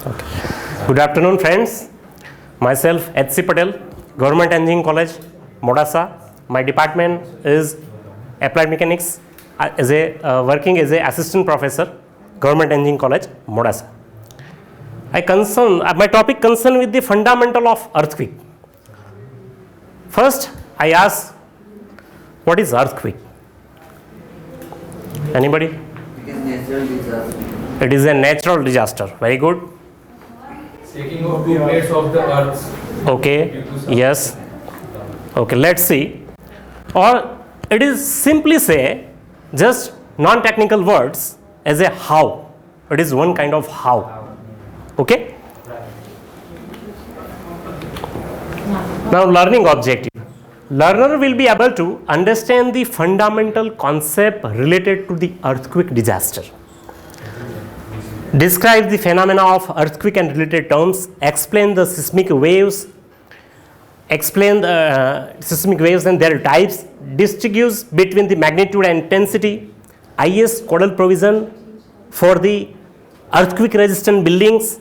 Okay. Good afternoon, friends. Myself H.C. Patel, Government Engineering College, Modasa. My department is Applied Mechanics. Working as a assistant professor, Government Engineering College, Modasa. My topic concern with the fundamental of earthquake. First, I ask, what is earthquake? Anybody? It is a natural disaster. Very good. Shaking of two plates of the earth. Okay. Yes. Okay. Let's see. Or it is simply say just non-technical words as a how. It is one kind of how. Okay. Now learning objective. Learner will be able to understand the fundamental concept related to the earthquake disaster. Describe the phenomena of earthquake and related terms. Explain the seismic waves. Explain the seismic waves and their types. Distinguish between the magnitude and intensity. IS codal provision for the earthquake resistant buildings,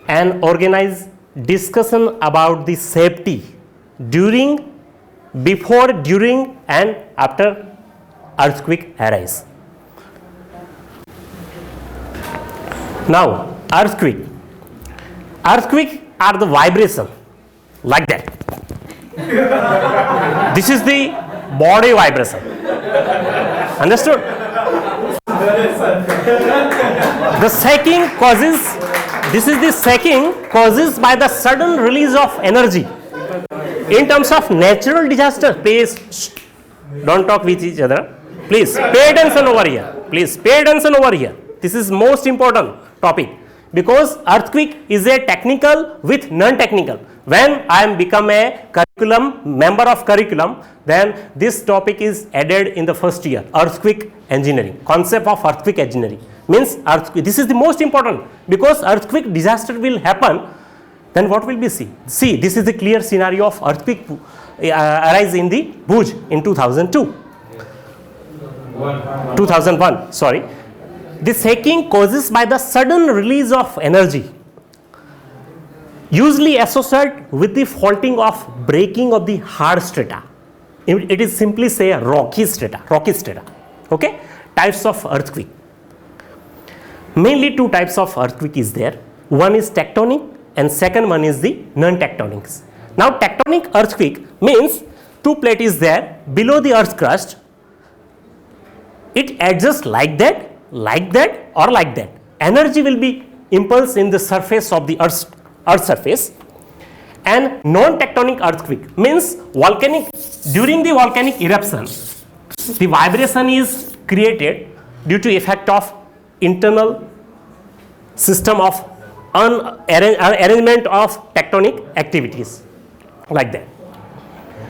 and organize discussion about the safety during, before, during and after earthquake arise. Now, earthquake are the vibration like that. This is the body vibration. Understood? The shaking causes, this is the shaking causes by the sudden release of energy. In terms of natural disaster, please don't talk with each other. Please pay attention over here. Please pay attention over here. This is most important topic, because earthquake is a technical with non-technical. When I am become a member of curriculum, then this topic is added in the first year, earthquake engineering, concept of earthquake engineering. Means earthquake, this is the most important, because earthquake disaster will happen, then what will be see? See, this is the clear scenario of earthquake arise in the Bhuj in 2001, sorry. The shaking causes by the sudden release of energy, usually associated with the faulting of breaking of the hard strata. It is simply say a rocky strata. Okay? Types of earthquake. Mainly two types of earthquake is there. One is tectonic and second one is the non-tectonics. Now tectonic earthquake means two plate is there below the earth crust. It adjusts like that or like that. Energy will be impulsed in the surface of the earth surface. And non-tectonic earthquake means during the volcanic eruption, the vibration is created due to effect of internal system of arrangement of tectonic activities like that.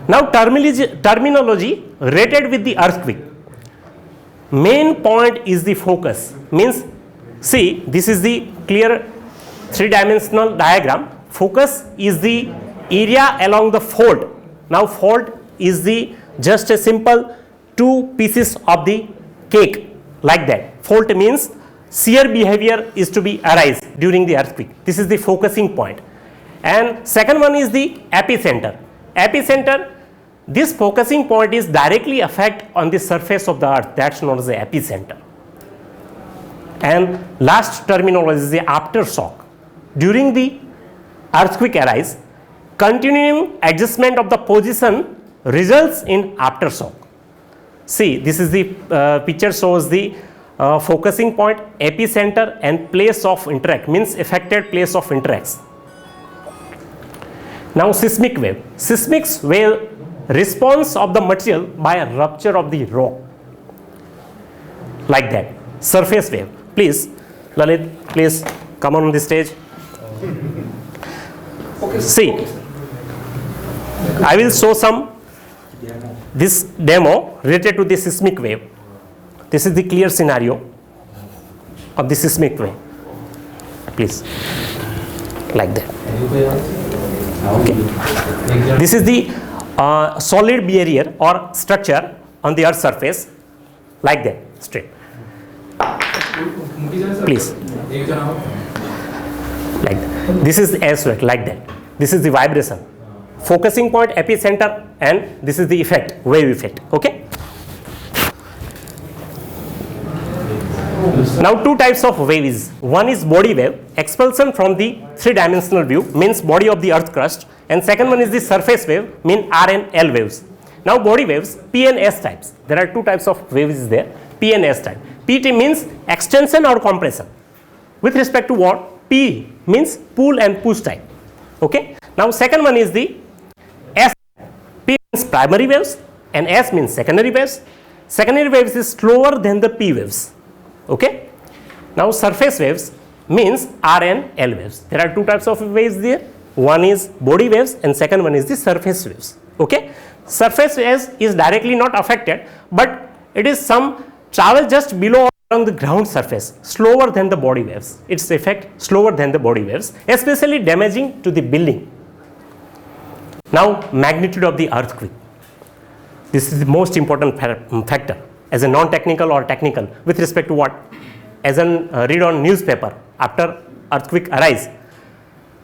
Now terminology related with the earthquake. Main point is the focus. Means, see, this is the clear three-dimensional diagram. Focus is the area along the fault. Now fault is the just a simple two pieces of the cake like that. Fault means shear behavior is to be arise during the earthquake. This is the focusing point. And second one is the epicenter. Epicenter, this focusing point is directly affect on the surface of the earth. That's known as the epicenter. And last terminology is the aftershock. During the earthquake arise, continuing adjustment of the position results in aftershock. See, this is the picture shows the focusing point, epicenter and place of interact, means affected place of interact. Now seismic wave. Seismic wave response of the material by a rupture of the rock like that. Surface wave. Please, Lalit, please come on the stage. See, I will show this demo related to the seismic wave. This is the clear scenario of the seismic wave. Please, like that. Okay. This is the solid barrier or structure on the earth surface like that, straight. Please. This is S wave, like that. This is the vibration. Focusing point, epicenter, and this is the effect, wave effect. Okay. Now two types of wave is, one is body wave, expulsion from the three-dimensional view, means body of the earth crust, and second one is the surface wave, mean R and L waves. Now body waves, P and S types. There are two types of waves there, P and S type. PT means extension or compression. With respect to what? P means pull and push type. Okay. Now second one is the S. P means primary waves and S means secondary waves. Secondary waves is slower than the P waves. Okay. Now surface waves means R and L waves. There are two types of waves there. One is body waves and second one is the surface waves. Okay. Surface waves is directly not affected, but it is some travel just below along the ground surface, slower than the body waves. Its effect slower than the body waves, especially damaging to the building. Now magnitude of the earthquake. This is the most important factor as a non-technical or technical with respect to what? As an read on newspaper after earthquake arise,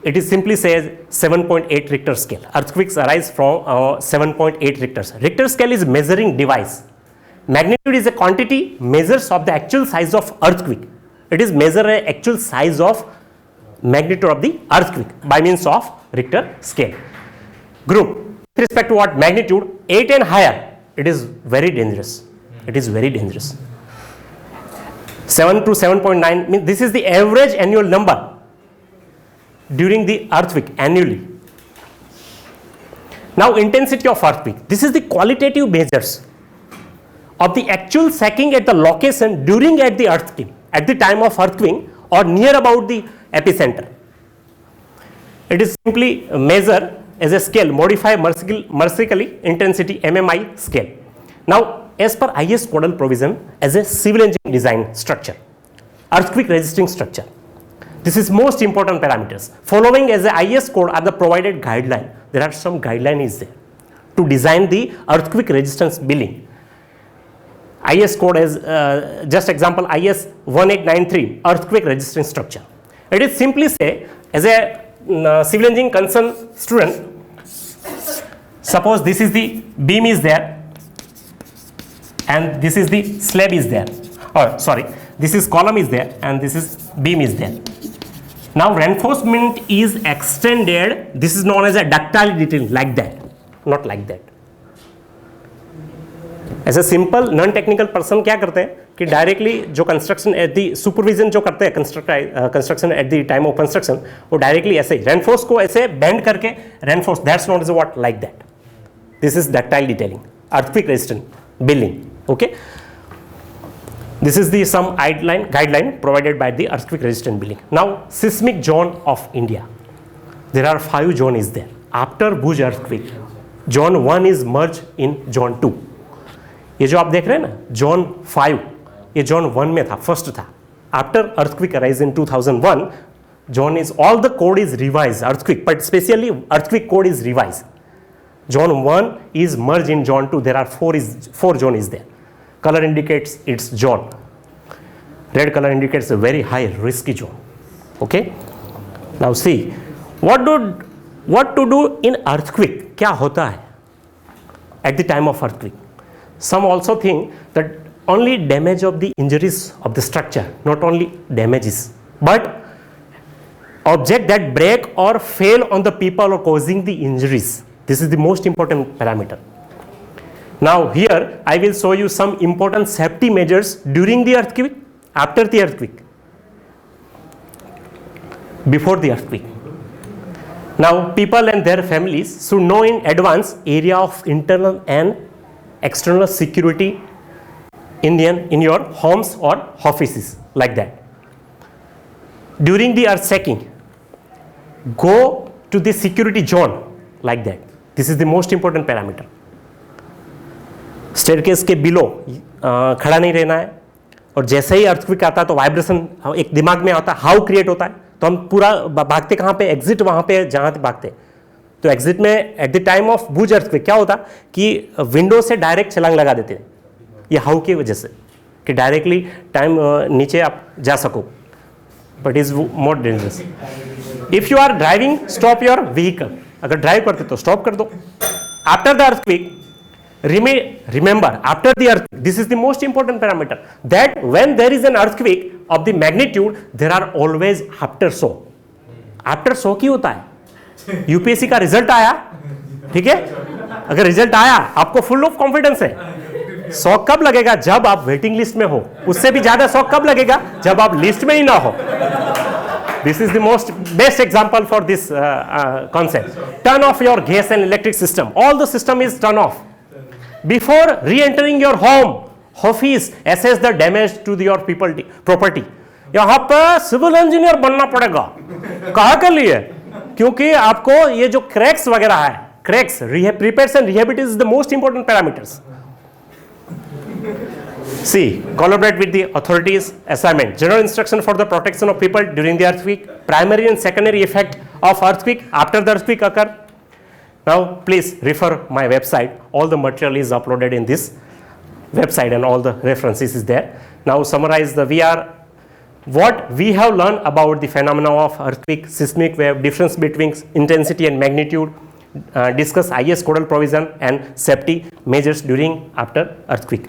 it is simply says 7.8 Richter scale. Earthquakes arise from 7.8 Richter. Richter scale is measuring device. Magnitude is a quantity measures of the actual size of earthquake. It is measure a actual size of magnitude of the earthquake by means of Richter scale. Group with respect to what? Magnitude 8 and higher, it is very dangerous. It is very dangerous. 7 to 7.9 means this is the average annual number during the earthquake annually. Now intensity of earthquake. This is the qualitative measures of the actual shaking at the location during at the earthquake, at the time of earthquake or near about the epicenter. It is simply measure as a scale, modify mercifully intensity MMI scale. Now as per IS codal provision as a civil engineering design structure, earthquake resisting structure. This is most important parameters. Following as a IS code are the provided guideline. There are some guideline is there to design the earthquake resistance building. IS code is just example IS 1893 earthquake resistant structure. It is simply say as a civil engineering concerned student, suppose this is the beam is there and this is the slab is there, or sorry, this is column is there and this is beam is there. Now reinforcement is extended. This is known as a ductile detailing, like that, not like that. As a simple non technical person क्या करते हैं कि directly जो construction at the supervision जो करते हैं construction at the time of construction, वो directly ऐसे ही रेनफोर्स को ऐसे बेंड करके reinforce, that's not is what like that. This is ductile detailing, earthquake resistant building. Okay, this is the some guideline provided by the earthquake resistant building. Now seismic zone of India, there are 5 zones is there. After Bhuj earthquake, zone 1 is merged in zone 2. ये जो आप देख रहे हैं ना zone 5, ये zone 1 में था, फर्स्ट था. After earthquake arise in 2001, zone is all the code is revised, earthquake, but especially earthquake code is revised. Zone 1 is merged in zone 2. There are 4 zone is there. Color indicates its zone. Red color indicates a very high risky zone. Okay. Now see what to do in earthquake. क्या होता है at the time of earthquake? Some also think that only damage of the injuries of the structure, not only damages, but object that break or fail on the people or causing the injuries. This is the most important parameter. Now here I will show you some important safety measures during the earthquake, after the earthquake, before the earthquake. Now people and their families should know in advance area of internal and external security in your homes or offices, like that. During the earth shaking, go to the security zone, like that. This is the most important parameter. Staircase के below खड़ा नहीं रहना है, और जैसे ही earthquake आता है तो वाइब्रेशन एक दिमाग में आता है, हाउ क्रिएट होता है, तो हम पूरा भागते कहाँ पे, एग्जिट वहाँ पे जहाँ भागते. तो एग्जिट में at the time of Bhuj earthquake क्या होता कि विंडो से डायरेक्ट छलांग लगा देते हैं, ये हाउ की वजह से कि डायरेक्टली टाइम नीचे आप जा सको, but is more dangerous. If you are driving, stop your vehicle. अगर ड्राइव करते तो स्टॉप कर दो. After the earthquake, remember, after the earthquake, this is the most important parameter, that when there is an earthquake of the magnitude, there are always aftershock. Aftershock ही होता है. UPSC का result आया, ठीक है, अगर रिजल्ट आया आपको फुल ऑफ कॉन्फिडेंस है. शॉक कब लगेगा? जब आप वेटिंग लिस्ट में हो. उससे भी ज्यादा शॉक कब लगेगा? जब आप लिस्ट में ही ना हो. This is the best example for this concept. Turn off your gas and electric system. All the system is turn off. Before re-entering your home, office, assess the damage to your property. यहाँ पर civil engineer बनना पड़ेगा. कहाँ के लिए? क्योंकि आपको ये जो क्रैक्स वगैरह है, cracks, repairs and rehabilitation is the most important parameters. C. Collaborate with the authorities. Assignment. General instruction for the protection of people during the earthquake. Primary and secondary effect of earthquake after the earthquake occur. Now, please refer my website. All the material is uploaded in this website and all the references is there. Now, summarize what we have learned about the phenomena of earthquake, seismic wave, difference between intensity and magnitude. Discuss IS codal provision and safety measures during after earthquake.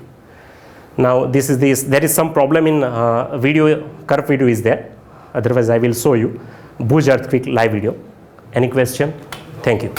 Now there is some problem in curve video is there, otherwise I will show you Bhuj earthquake live video. Any question? Thank you.